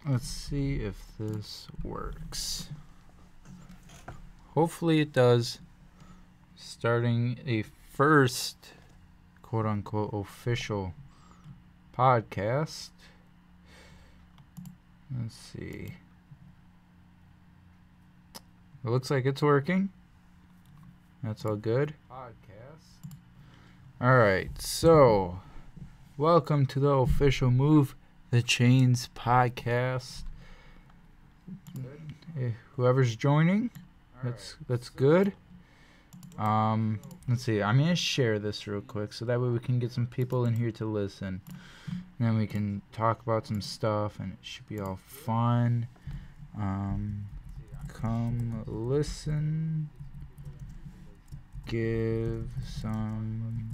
Let's see if this works. Hopefully it does. Starting a first quote-unquote official podcast. Let's see. It looks like it's working. That's all good. Podcast. Alright, so welcome to the official Move the Chains podcast. Whoever's joining, that's good. Let's see. I'm gonna share this real quick so that way we can get some people in here to listen, and then we can talk about some stuff, and it should be all fun. Come listen. Give some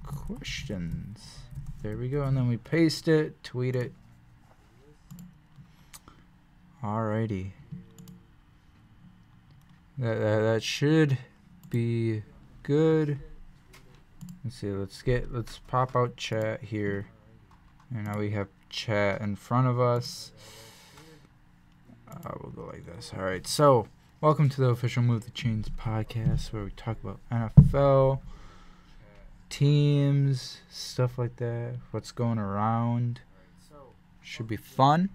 questions. There we go, and then we paste it, tweet it. Alrighty. That should be good. Let's see. Let's pop out chat here. And now we have chat in front of us. We'll go like this. Alright, so welcome to the official Move the Chains podcast, where we talk about NFL teams, stuff like that, what's going around. Should be fun.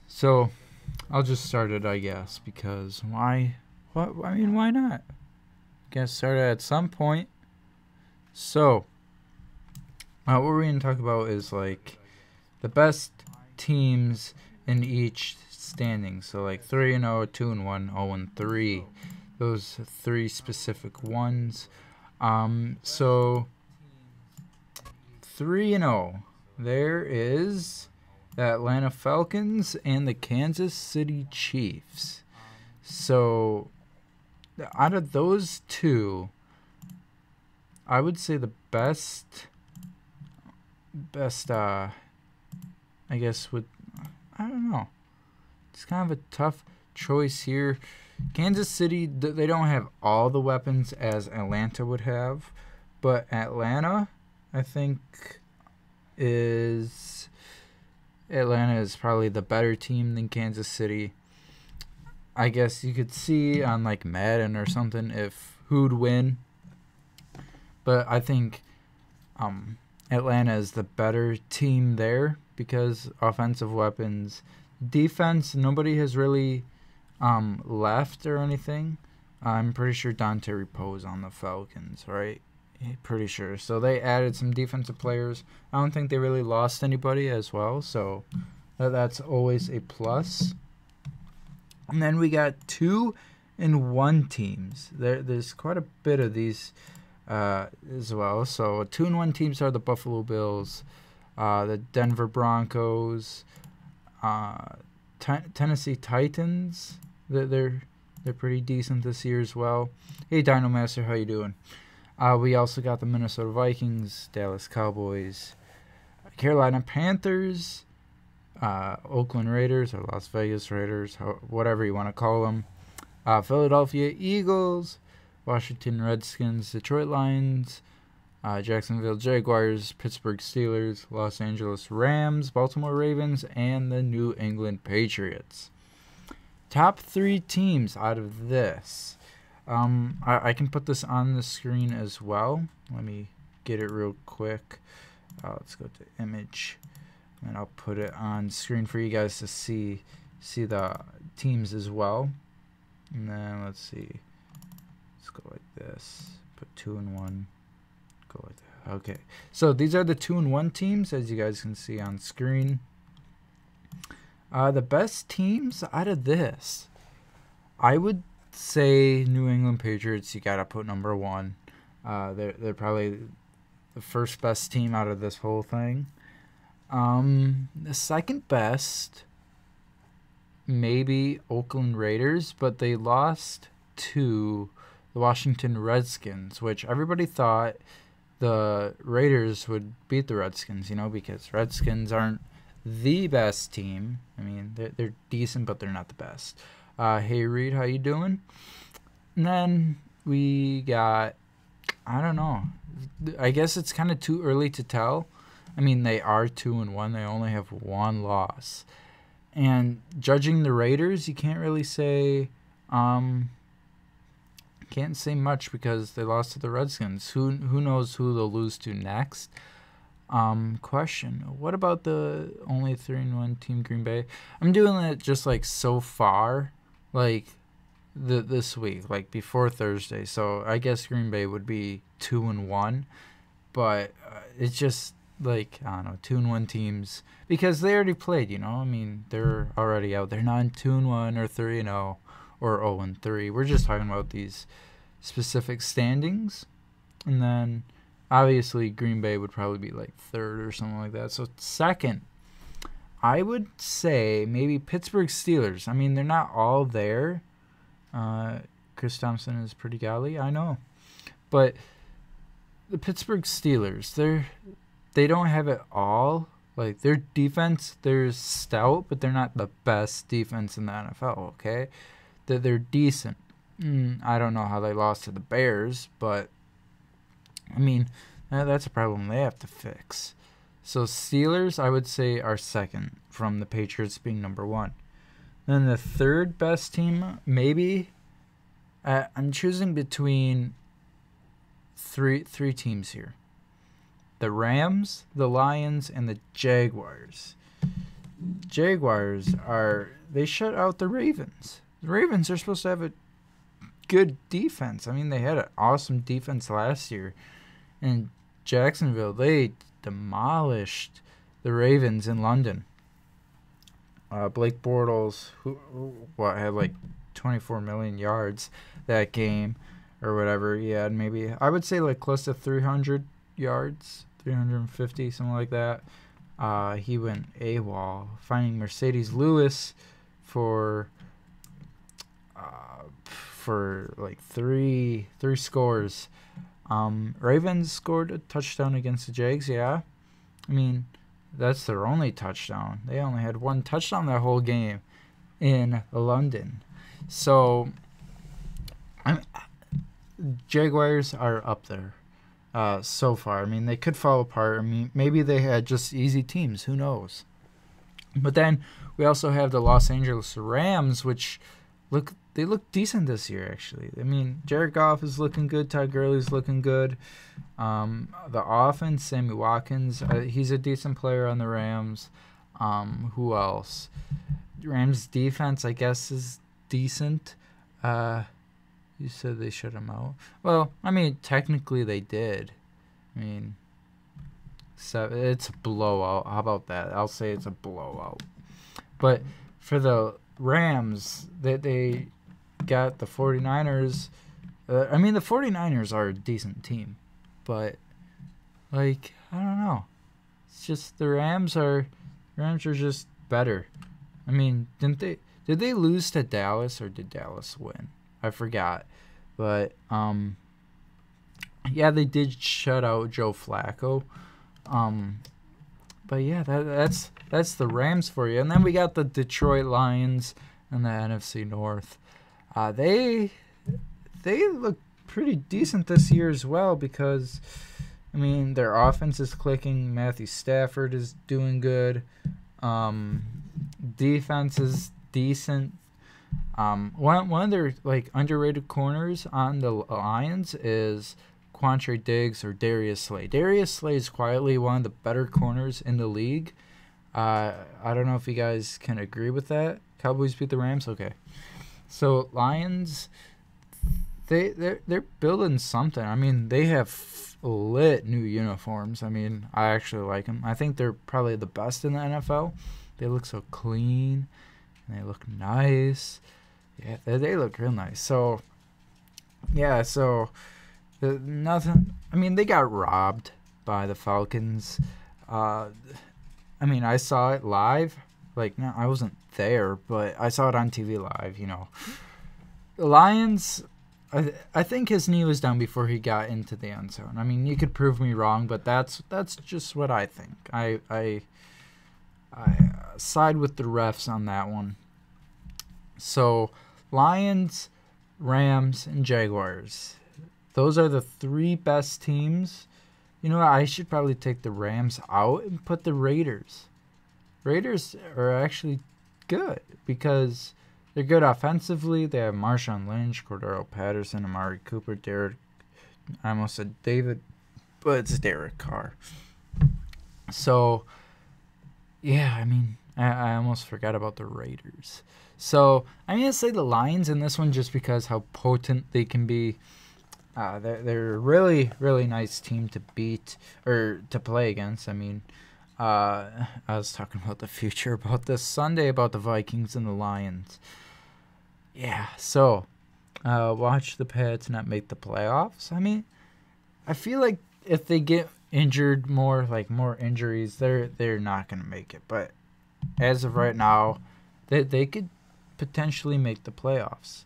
So I'll just start it, I guess, because why not? Get started at some point. So what we're going to talk about is like the best teams in each standing. So like 3-0, 2-1, 0-3. Those 3 specific ones. So 3-0. There is the Atlanta Falcons and the Kansas City Chiefs. So out of those two, I would say the best I guess I don't know. It's kind of a tough choice here. Kansas City, they don't have all the weapons as Atlanta would have, but Atlanta, I think, is probably the better team than Kansas City. I guess you could see on like Madden or something if who'd win, but I think Atlanta is the better team there because offensive weapons. Defense, nobody has really left or anything. I'm pretty sure Dante Repo's on the Falcons, right? Pretty sure. So they added some defensive players. I don't think they really lost anybody as well, so that's always a plus. And then we got 2-1 teams. There's quite a bit of these as well. So 2-1 teams are the Buffalo Bills, the Denver Broncos, Tennessee Titans. They're pretty decent this year as well. Hey Dino Master, how you doing? We also got the Minnesota Vikings, Dallas Cowboys, Carolina Panthers, Oakland Raiders or Las Vegas Raiders, whatever you want to call them, Philadelphia Eagles, Washington Redskins, Detroit Lions, Jacksonville Jaguars, Pittsburgh Steelers, Los Angeles Rams, Baltimore Ravens, and the New England Patriots. Top 3 teams out of this. I can put this on the screen as well. Let me get it real quick. Let's go to image, and I'll put it on screen for you guys to see the teams as well. And then let's see. Let's go like this. Put 2-1. Go like that. Okay. So these are the 2-1 teams, as you guys can see on screen. The best teams out of this, I would say New England Patriots. You gotta put number 1. They're probably the first best team out of this whole thing. The second best, maybe Oakland Raiders, but they lost to the Washington Redskins, which everybody thought the Raiders would beat the Redskins, because Redskins aren't the best team. I mean, they're decent, but they're not the best. Hey, Reed, how you doing? And then we got I don't know. I guess it's kind of too early to tell. I mean, they are 2-1. They only have one loss. And judging the Raiders, you can't really say can't say much because they lost to the Redskins. Who knows who they'll lose to next? Question. What about the only 3-1 team, Green Bay? I'm doing it just like so far, like this week, like before Thursday. So I guess Green Bay would be 2-1, but it's just like I don't know, 2-1 teams because they already played. I mean they're already out. They're not 2-1 or 3-0 or 0-3. We're just talking about these specific standings, and then obviously Green Bay would probably be like third or something like that. So second, I would say maybe Pittsburgh Steelers. I mean they're not all there. Chris Thompson is pretty godly, I know, but the Pittsburgh Steelers, they don't have it all. Like their defense, they're stout, but they're not the best defense in the NFL. Okay, they're decent. I don't know how they lost to the Bears, but I mean that's a problem they have to fix. So Steelers, I would say, are second from the Patriots being number one. Then the third best team, maybe. I'm choosing between three teams here: the Rams, the Lions, and the Jaguars. Jaguars they shut out the Ravens. The Ravens are supposed to have a good defense. I mean, they had an awesome defense last year, and Jacksonville, they demolished the Ravens in London. Blake Bortles, who had like 24 million yards that game or whatever he had, maybe I would say like close to 300 yards, 350, something like that. He went AWOL, finding Mercedes Lewis for like three scores. Ravens scored a touchdown against the Jags. Yeah, I mean that's their only touchdown. They only had one touchdown that whole game in London. So Jaguars are up there so far. I mean, they could fall apart. I mean, maybe they had just easy teams. Who knows? But then we also have the Los Angeles Rams, which look decent this year, actually. I mean, Jared Goff is looking good. Todd Gurley's looking good. The offense, Sammy Watkins, he's a decent player on the Rams. Who else? Rams defense, I guess, is decent. You said they shut him out. Well, I mean, technically they did. I mean, so it's a blowout. How about that? I'll say it's a blowout. But for the Rams, they got the 49ers. I mean, the 49ers are a decent team. But, like, I don't know. It's just the Rams are just better. I mean, did they lose to Dallas or did Dallas win? I forgot. But yeah, they did shut out Joe Flacco. But yeah, that's the Rams for you. And then we got the Detroit Lions in the NFC North. They look pretty decent this year as well because, I mean, their offense is clicking. Matthew Stafford is doing good. Defense is decent. One of their like underrated corners on the Lions is Quandre Diggs or Darius Slay. Darius Slay is quietly one of the better corners in the league. I don't know if you guys can agree with that. Cowboys beat the Rams? Okay. So Lions, they're building something. I mean, they have lit new uniforms. I mean, I actually like them. I think they're probably the best in the NFL. They look so clean, and they look nice. Yeah, they look real nice. So, yeah, nothing. I mean, they got robbed by the Falcons. I mean, I saw it live. Like, no, I wasn't there, but I saw it on TV live, you know. The Lions, I think his knee was down before he got into the end zone. I mean, you could prove me wrong, but that's just what I think. I side with the refs on that one. So, Lions, Rams, and Jaguars. those are the three best teams. You know what? I should probably take the Rams out and put the Raiders. Raiders are actually good because they're good offensively. They have Marshawn Lynch, Cordero Patterson, Amari Cooper, Derek. I almost said David, but it's Derek Carr. So, yeah, I mean, I almost forgot about the Raiders. So, I'm going to say the Lions in this one just because how potent they can be. They're a really, really nice team to beat or to play against. I mean, I was talking about the future about this Sunday about the Vikings and the Lions. Yeah, so watch the Pats not make the playoffs. I mean, I feel like if they get injured more, like more injuries, they're not gonna make it. But as of right now, they could potentially make the playoffs.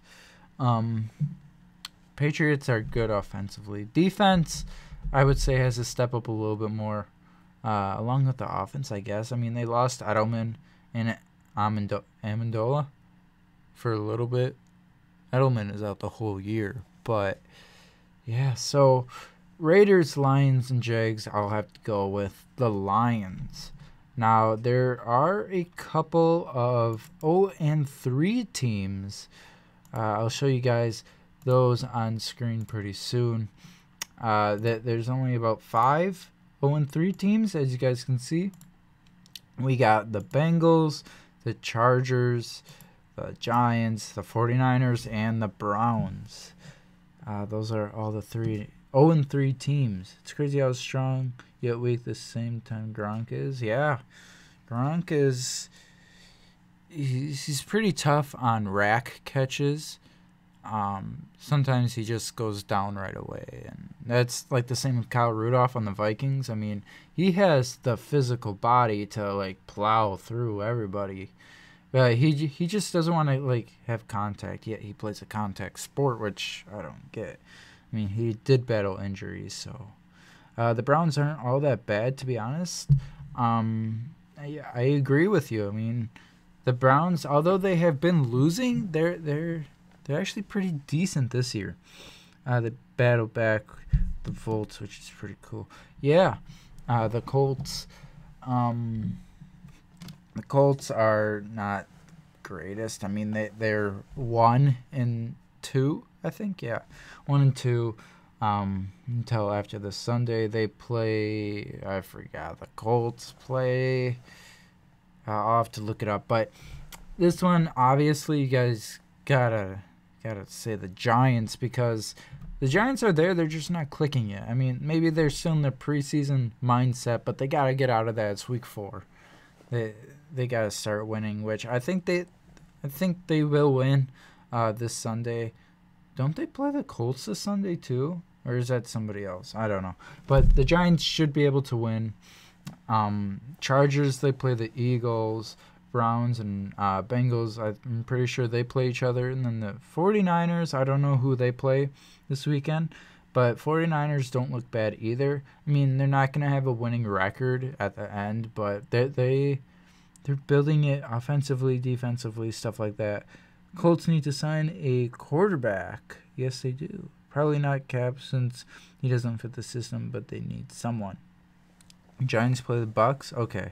Patriots are good offensively. Defense, I would say, has to step up a little bit more, along with the offense, I guess. I mean, they lost Edelman and Amendola for a little bit. Edelman is out the whole year. But, yeah, so Raiders, Lions, and Jags, I'll have to go with the Lions. Now, there are a couple of 0-3 teams. I'll show you guys those on screen pretty soon. There's only about 5 0-3 teams, as you guys can see. We got the Bengals, the Chargers, the Giants, the 49ers, and the Browns. Those are all the 0-3 teams. It's crazy how strong yet weak at the same time Gronk is. Yeah, Gronk is... He's pretty tough on rack catches. Sometimes he just goes down right away, and that's like the same with Kyle Rudolph on the Vikings. I mean, he has the physical body to like plow through everybody, but he just doesn't want to like have contact. Yet he plays a contact sport, which I don't get. I mean, he did battle injuries, so the Browns aren't all that bad, to be honest. I agree with you. I mean, the Browns, although they have been losing, they're actually pretty decent this year. They battle back the Volts, which is pretty cool. Yeah, the Colts. The Colts are not greatest. I mean, they're 1-2, I think. Yeah, 1-2. Until after the Sunday they play. I forgot the Colts play. I'll have to look it up, but this one obviously you guys gotta say the Giants because the Giants are there. They're just not clicking yet. I mean, maybe they're still in their preseason mindset, but they gotta get out of that. It's week 4. They gotta start winning, which I think they will win this Sunday. Don't they play the Colts this Sunday too, or is that somebody else? I don't know. But the Giants should be able to win. Chargers, they play the Eagles. Browns and Bengals, I'm pretty sure they play each other. And then the 49ers, I don't know who they play this weekend. But 49ers don't look bad either. I mean, they're not going to have a winning record at the end, but they're building it offensively, defensively, stuff like that. Colts need to sign a quarterback. Yes, they do. Probably not Cap since he doesn't fit the system, but they need someone. Giants play the Bucks. Okay.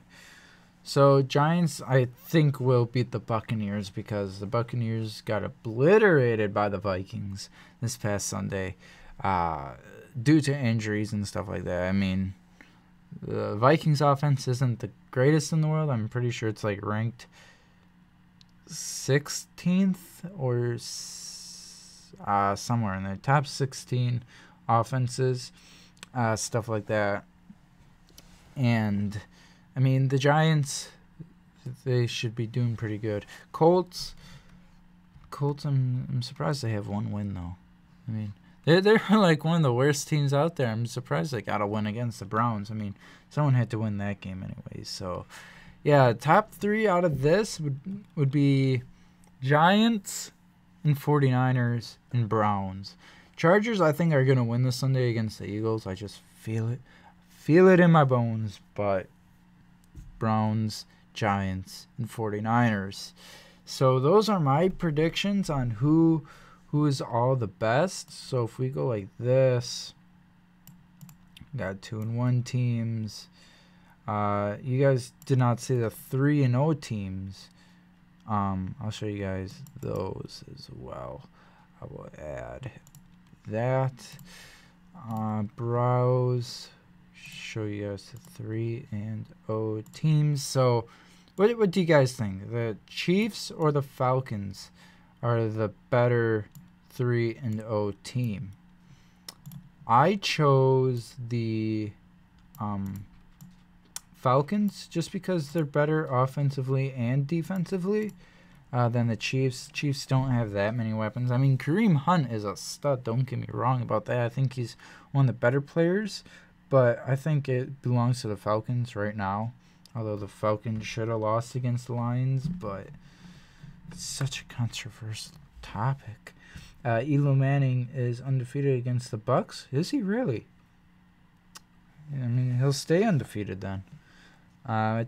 So, Giants, I think, will beat the Buccaneers because the Buccaneers got obliterated by the Vikings this past Sunday due to injuries and stuff like that. I mean, the Vikings offense isn't the greatest in the world. I'm pretty sure it's like ranked 16th or somewhere in the top 16 offenses, stuff like that. And I mean, the Giants, they should be doing pretty good. Colts, I'm surprised they have one win, though. I mean, they're like one of the worst teams out there. I'm surprised they got a win against the Browns. I mean, someone had to win that game anyways. So, yeah, top 3 out of this would be Giants and 49ers and Browns. Chargers, I think, are going to win this Sunday against the Eagles. I just feel it. Feel it in my bones, but Browns, Giants, and 49ers. So those are my predictions on who who is all the best. So if we go like this, got 2-1 teams. You guys did not see the 3-0 teams. I'll show you guys those as well. I will add that. Browse. Show you guys the 3-0 teams. So, what do you guys think? The Chiefs or the Falcons are the better 3-0 team? I chose the Falcons just because they're better offensively and defensively than the Chiefs. Chiefs don't have that many weapons. I mean, Kareem Hunt is a stud. Don't get me wrong about that. I think he's one of the better players, but I think it belongs to the Falcons right now. Although the Falcons should have lost against the Lions, but it's such a controversial topic. Eli Manning is undefeated against the Bucks. Is he really? I mean, he'll stay undefeated then.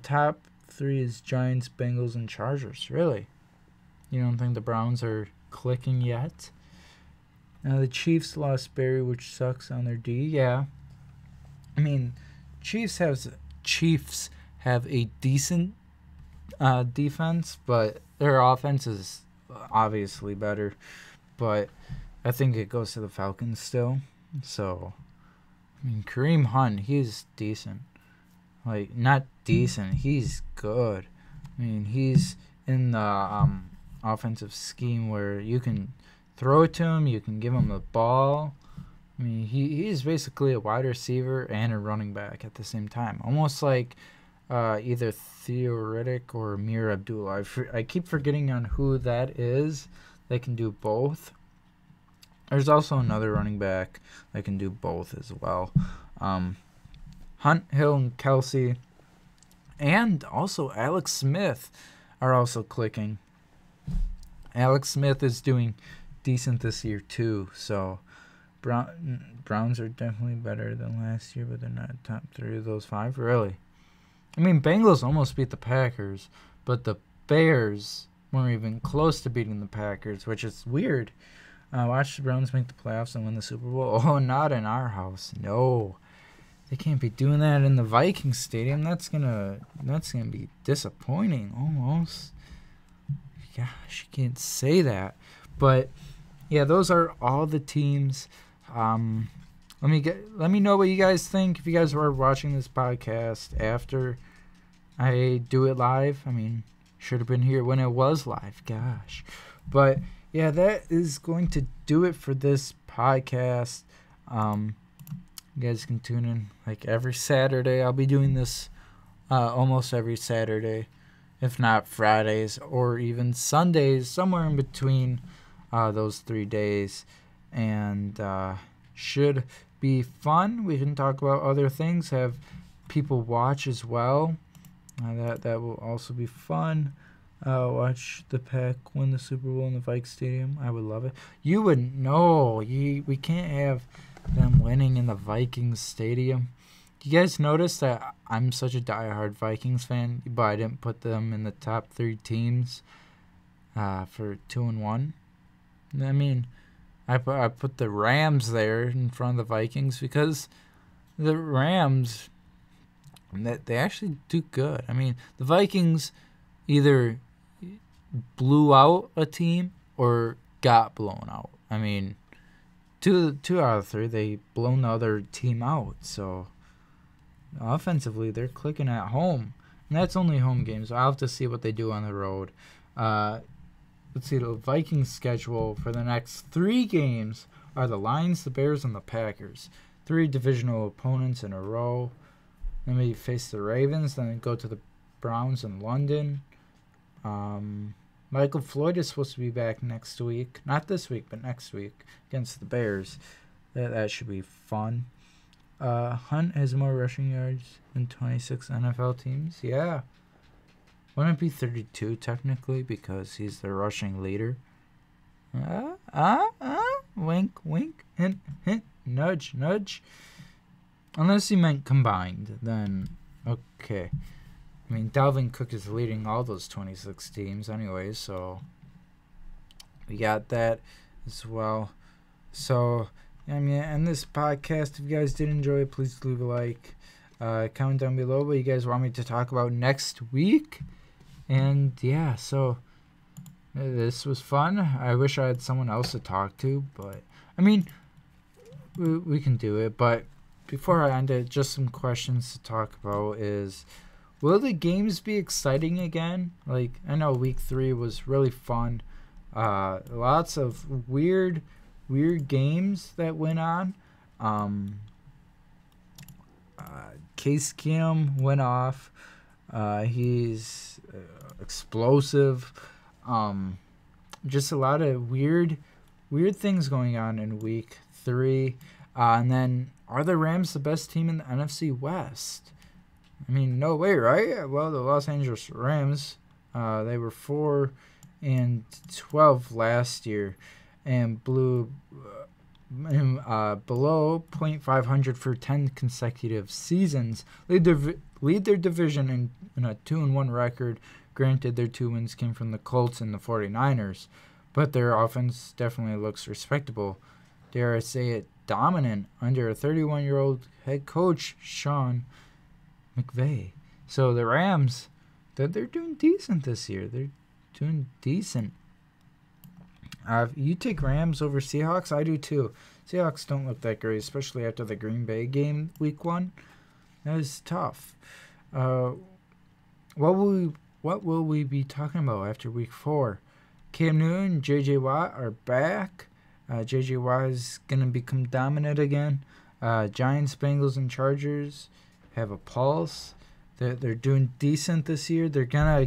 Top 3 is Giants, Bengals, and Chargers. Really? You don't think the Browns are clicking yet? The Chiefs lost Barry, which sucks on their D. Yeah. I mean, Chiefs have a decent defense, but their offense is obviously better. But I think it goes to the Falcons still. So, I mean, Kareem Hunt, he's decent. Like, not decent, he's good. I mean, he's in the offensive scheme where you can throw it to him, you can give him the ball. I mean, he's basically a wide receiver and a running back at the same time. Almost like either Theo Riddick or Amir Abdullah. I keep forgetting on who that is. They can do both. There's also another running back that can do both as well. Hunt, Hill, and Kelsey, and also Alex Smith are also clicking. Alex Smith is doing decent this year too. So Browns are definitely better than last year, but they're not top 3 of those 5. Really? I mean, Bengals almost beat the Packers, but the Bears weren't even close to beating the Packers, which is weird. Watch the Browns make the playoffs and win the Super Bowl. Oh, not in our house. No, they can't be doing that in the Vikings stadium. That's gonna be disappointing almost. Gosh, you can't say that. But yeah, those are all the teams. Let me know what you guys think. If you guys were watching this podcast after I do it live, I mean, should have been here when it was live. Gosh. But yeah, that is going to do it for this podcast. You guys can tune in like every Saturday. I'll be doing this almost every Saturday, if not Fridays or even Sundays, somewhere in between those 3 days. And should be fun. We can talk about other things, have people watch as well. That will also be fun. Watch the Pack win the Super Bowl in the Vikes Stadium. I would love it. You wouldn't know. We can't have them winning in the Vikings Stadium. You guys notice that I'm such a diehard Vikings fan, but I didn't put them in the top 3 teams for 2-1. I mean, I put the Rams there in front of the Vikings because the Rams, they actually do good. I mean, the Vikings either blew out a team or got blown out. I mean, two out of 3, they blown the other team out. So offensively, they're clicking at home, and that's only home games. So I'll have to see what they do on the road. Let's see, the Vikings schedule for the next 3 games are the Lions, the Bears, and the Packers. 3 divisional opponents in a row. Then we face the Ravens, then go to the Browns in London. Michael Floyd is supposed to be back next week. Not this week, but next week against the Bears. That should be fun. Hunt has more rushing yards than 26 NFL teams. Yeah. Wouldn't it be 32 technically because he's the rushing leader? Wink, wink, hint, hint, nudge, nudge. Unless he meant combined, then okay. I mean, Dalvin Cook is leading all those 26 teams anyway, so we got that as well. So, I'm going to end this podcast. If you guys did enjoy it, please leave a like. Comment down below what you guys want me to talk about next week. And yeah, so this was fun. I wish I had someone else to talk to, but I mean, we can do it. But before I end it, just some questions to talk about is, will the games be exciting again? Like, I know week 3 was really fun. Lots of weird games that went on. Case Keenum went off. He's explosive. Just a lot of weird things going on in week 3. And then, are the Rams the best team in the NFC West? I mean, no way, right? Well, the Los Angeles Rams, they were 4-12 last year, and blew below .500 for 10 consecutive seasons. Lead their division in a 2-1 record. Granted, their 2 wins came from the Colts and the 49ers, but their offense definitely looks respectable. Dare I say it, dominant under a 31-year-old head coach, Sean McVay. So the Rams, they're doing decent this year. They're doing decent. You take Rams over Seahawks? I do too. Seahawks don't look that great, especially after the Green Bay game week 1. That was tough. What will we be talking about after week 4? Cam Newton and J.J. Watt are back. J.J. Watt is going to become dominant again. Giants, Bengals, and Chargers have a pulse. They're doing decent this year. They're gonna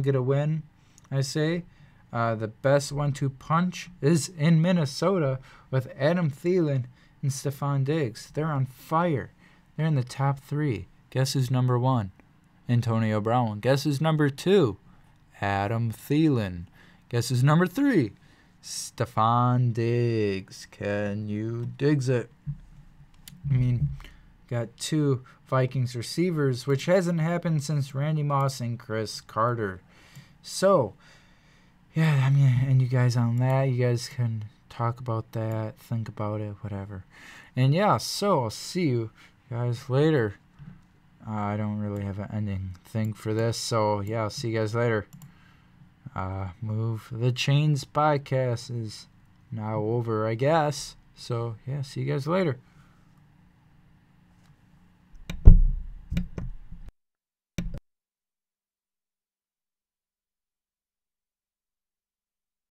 get a win, I say. The best 1-2 punch is in Minnesota with Adam Thielen and Stephon Diggs. They're on fire. They're in the top 3. Guess who's number 1? Antonio Brown. Guess who's number 2? Adam Thielen. Guess who's number 3? Stephon Diggs. Can you digs it? I mean, got 2 Vikings receivers, which hasn't happened since Randy Moss and Chris Carter. So, yeah, I mean, and you guys on that, you guys can talk about that, think about it, whatever. And yeah, so I'll see you guys later. I don't really have an ending thing for this, so yeah, I'll see you guys later. Move the Chains podcast is now over, I guess. So yeah, see you guys later.